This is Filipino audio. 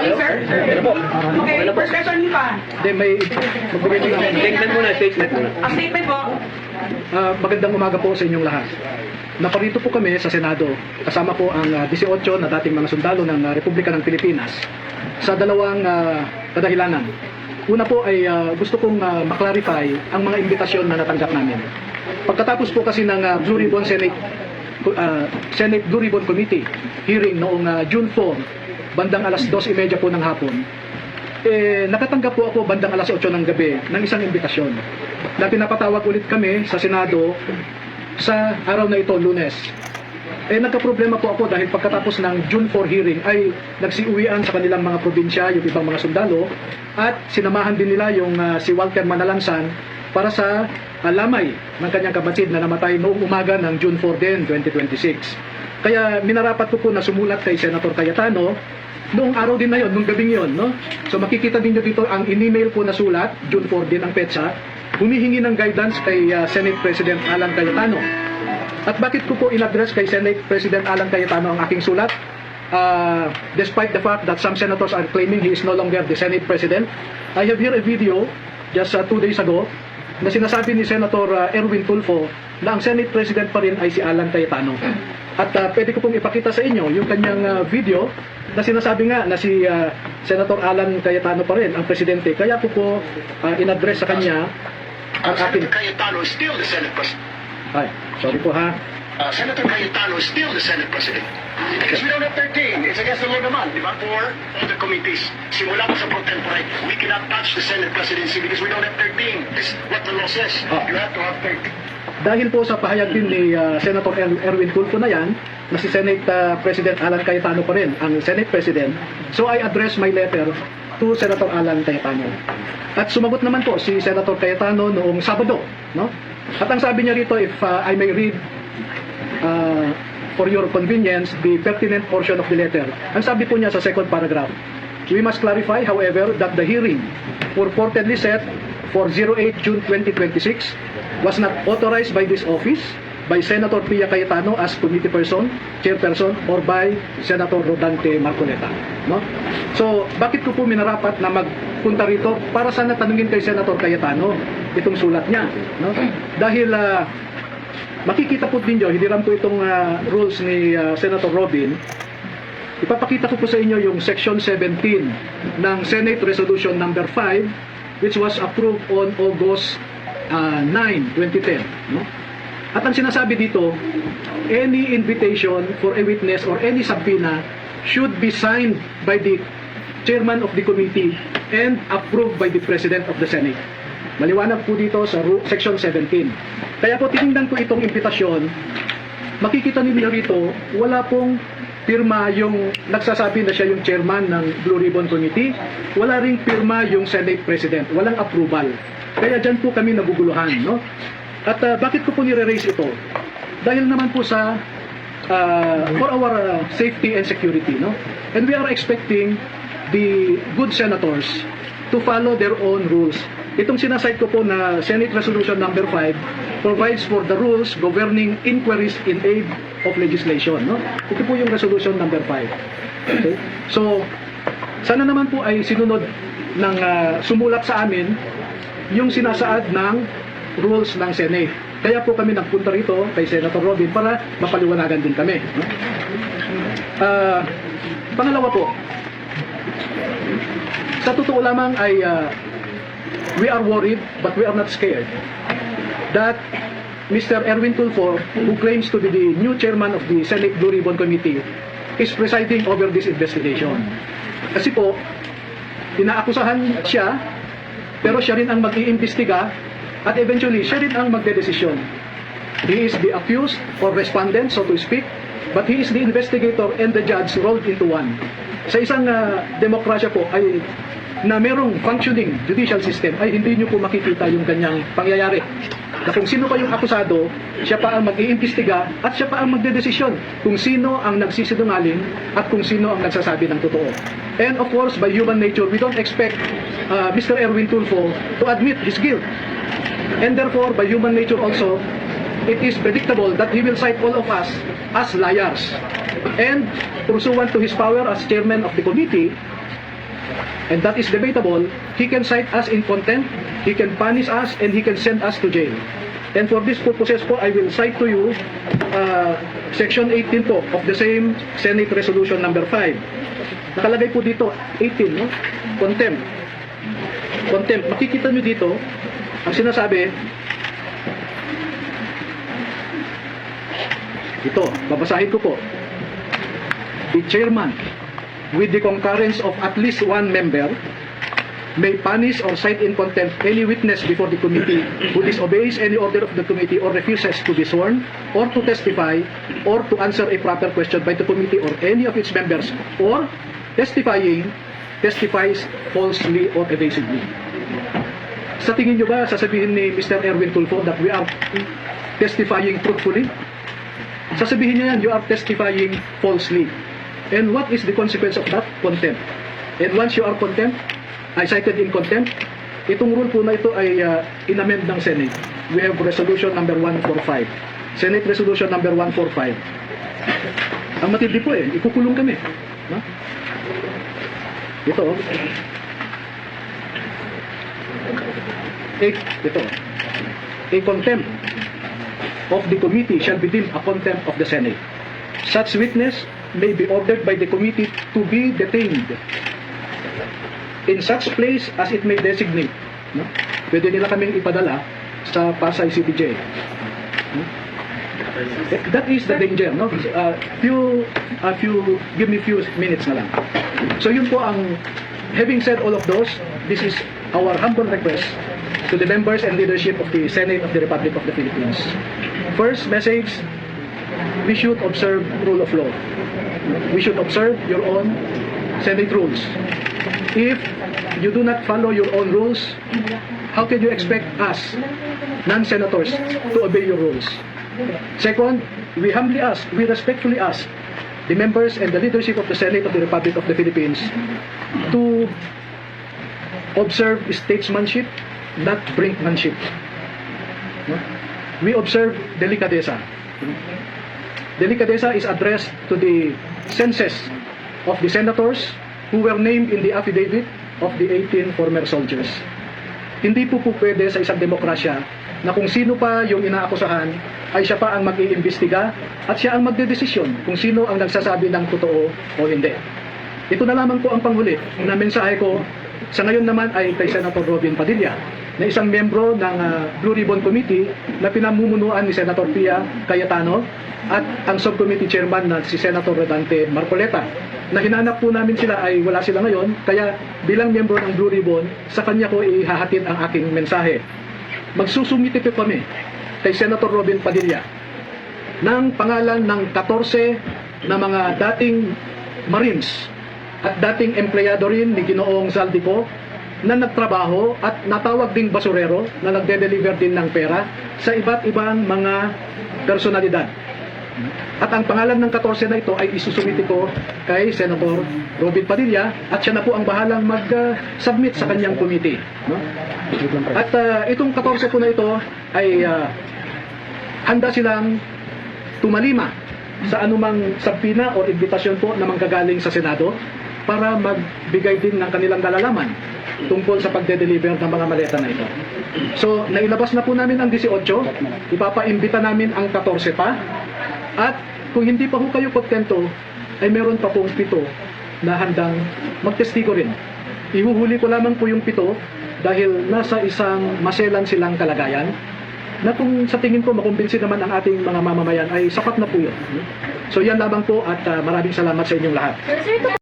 morning, sir. Okay, first question niyo pa. Hindi, may magbigay ko lang. Statement muna, statement muna. A statement po. Magandang umaga po sa inyong lahat. Naparito po kami sa Senado. Kasama po ang 18 na dating mga sundalo ng Republika ng Pilipinas sa dalawang kadahilanan. Una po ay gusto kong maklarify ang mga imbitasyon na natanggap namin. Pagkatapos po kasi ng Blue Ribbon Senate Blue Ribbon Committee hearing noong June 4, bandang alas 2:30 po ng hapon, nakatanggap po ako bandang alas 8 ng gabi ng isang imbitasyon na pinapatawag ulit kami sa Senado sa araw na ito, Lunes. Nagka-problema po ako dahil pagkatapos ng June 4 hearing ay nagsiuwian sa kanilang mga probinsya yung ibang mga sundalo at sinamahan din nila yung si Walter Manalansan para sa lamay ng kanyang kapatid na namatay noong umaga ng June 4 din, 2026. Kaya minarapat ko po na sumulat kay Senator Cayetano noong araw din na yon, noong gabing yon, no? So makikita din nyo dito ang in-email ko na sulat, June 4 din ang petsa, humihingi ng guidance kay Senate President Alan Cayetano. At bakit ko po in-address kay Senate President Alan Cayetano ang aking sulat? Despite the fact that some senators are claiming he is no longer the Senate President, I have here a video just 2 days ago na sinasabi ni Senator Erwin Tulfo na ang Senate President pa rin ay si Alan Cayetano. At pwede ko pong ipakita sa inyo yung kanyang video na sinasabi nga na si Senator Alan Cayetano pa rin ang presidente. Kaya ko po in-address sa kanya ang aking... Senator Cayetano is still the Senate President. Ay, sorry po ha. Senator Cayetano is still the Senate President. Because we don't have 13. It's against the law naman, di ba? For all the committees. Simula po sa pro tempore, we cannot touch the Senate presidency because we don't have 13. This is what the law says. You have to have 13. Dahil po sa pahayag din ni Senator Erwin Tulfo na yan, na si Senate President Alan Cayetano pa rin ang Senate President, so I address my letter to Senator Alan Cayetano. At sumagot naman po si Senator Cayetano noong Sabado, no? At ang sabi niya rito, if I may read for your convenience the pertinent portion of the letter. Ang sabi po niya sa second paragraph, we must clarify, however, that the hearing purportedly set for 08 June 2026 was not authorized by this office, by Senator Pia Cayetano as committee person, chairperson, or by Senator Rodante Marcoleta. No? So, bakit ko po minarapat na magpunta rito para sana tanungin kay Senator Cayetano itong sulat niya? No? Dahil makikita po din nyo, hiniram po itong rules ni Senator Robin. Ipapakita ko po sa inyo yung Section 17 ng Senate Resolution number 5 which was approved on August 9, 2010. No? At ang sinasabi dito, any invitation for a witness or any subpoena should be signed by the chairman of the committee and approved by the President of the Senate. Maliwanag po dito sa Section 17. Kaya po tinignan ko itong imbitasyon, makikita ninyo rito, wala pong pirma yung nagsasabi na siya yung chairman ng Blue Ribbon Committee, wala ring pirma yung Senate President, walang approval. Kaya dyan po kami naguguluhan, no? At bakit ko po nire-raise ito? Dahil naman po sa for our safety and security, no? And we are expecting the good senators to follow their own rules. Itong sinasite ko po na Senate Resolution number 5 provides for the rules governing inquiries in aid of legislation, no? Ito po yung Resolution number 5. Okay? So, sana naman po ay sinunod ng sumulat sa amin yung sinasaad ng rules ng Senate. Kaya po kami nagpunta rito kay Senator Robin para mapaliwanagan din kami. No? Pangalawa po, sa totoo lamang ay we are worried but we are not scared that Mr. Erwin Tulfo, who claims to be the new chairman of the Senate Blue Ribbon Committee, is presiding over this investigation. Kasi po, inaakusahan siya, pero siya rin ang mag-iimbestiga at eventually siya rin ang magdedesisyon. He is the accused or respondent, so to speak, but he is the investigator and the judge rolled into one. Sa isang demokrasya po ay na merong functioning judicial system ay hindi nyo po makikita yung ganyang pangyayari. Na kung sino pa yung akusado, siya pa ang mag-iimbestiga at siya pa ang magdedesisyon kung sino ang nagsisinungaling at kung sino ang nagsasabi ng totoo. And of course, by human nature, we don't expect Mr. Erwin Tulfo to admit his guilt. And therefore, by human nature also, it is predictable that he will cite all of us as liars. And pursuant to his power as chairman of the committee, and that is debatable, he can cite us in contempt, he can punish us, and he can send us to jail. And for these purposes po, I will cite to you Section 18 po of the same Senate Resolution number 5. Nakalagay po dito, 18, no? Contempt. Contempt. Makikita nyo dito, ang sinasabi, ito, babasahin ko po. The chairman, with the concurrence of at least one member, may punish or cite in contempt any witness before the committee who disobeys any order of the committee or refuses to be sworn or to testify or to answer a proper question by the committee or any of its members, or testifies falsely or evasively. Sa tingin nyo ba, sasabihin ni Mr. Erwin Tulfo that we are testifying truthfully? Sasabihin niya yan, you are testifying falsely. And what is the consequence of that? Contempt. And once you are cited in contempt, itong rule po na ito ay inamend ng Senate. We have resolution number 145. Senate resolution number 145. Ang matindi po ikukulong kami. No? Ito. Ito. A contempt of the committee shall be deemed a contempt of the Senate. Such witness may be ordered by the committee to be detained in such place as it may designate. No? Pwede nila kaming ipadala sa Pasay City Jail. No? That is the danger. No? Give me few minutes na lang. So yun po ang, having said all of those, this is our humble request to the members and leadership of the Senate of the Republic of the Philippines. First message, we should observe rule of law. We should observe your own Senate rules. If you do not follow your own rules, how can you expect us, non-senators, to obey your rules? Second, we respectfully ask the members and the leadership of the Senate of the Republic of the Philippines to observe statesmanship, not brinkmanship. We observe delicadeza. Delicadeza is addressed to the senses of the senators who were named in the affidavit of the 18 former soldiers. Hindi po pwede sa isang demokrasya na kung sino pa yung inaakusahan ay siya pa ang mag-iimbestiga at siya ang magdedesisyon kung sino ang nagsasabi ng totoo o hindi. Ito na lamang po ang panghuli na mensahe ko sa ngayon naman ay kay Senator Robin Padilla, na isang membro ng Blue Ribbon Committee na pinamumunuan ni Senator Pia Cayetano at ang subcommittee chairman na si Senator Rodante Marcoleta. Na hinanap po namin sila ay wala sila ngayon, kaya bilang membro ng Blue Ribbon, sa kanya ko ihahatid ang aking mensahe. Magsusumite po kami kay Senator Robin Padilla ng pangalan ng 14 na mga dating Marines at dating empleyado rin ni Ginoong Zaldico na nagtrabaho at natawag ding basurero na nagde-deliver din ng pera sa iba't ibang mga personalidad. At ang pangalan ng 14 na ito ay isusumiti ko kay Senator Robin Padilla at siya na po ang bahalang mag-submit sa kanyang committee. No? At itong 14 po na ito ay handa silang tumalima sa anumang sabpina o imbitasyon po na manggagaling sa Senado para magbigay din ng kanilang nalalaman tungkol sa pagde-deliver ng mga maleta na ito. So, nailabas na po namin ang 18, ipapaimbita namin ang 14 pa, at kung hindi pa po kayo kontento, ay meron pa pong 7 na handang magtestigo rin. Ihuhuli ko lamang po yung 7 dahil nasa isang maselan silang kalagayan na kung sa tingin ko makumbinsi naman ang ating mga mamamayan ay sapat na po yun. So yan lamang po at maraming salamat sa inyong lahat.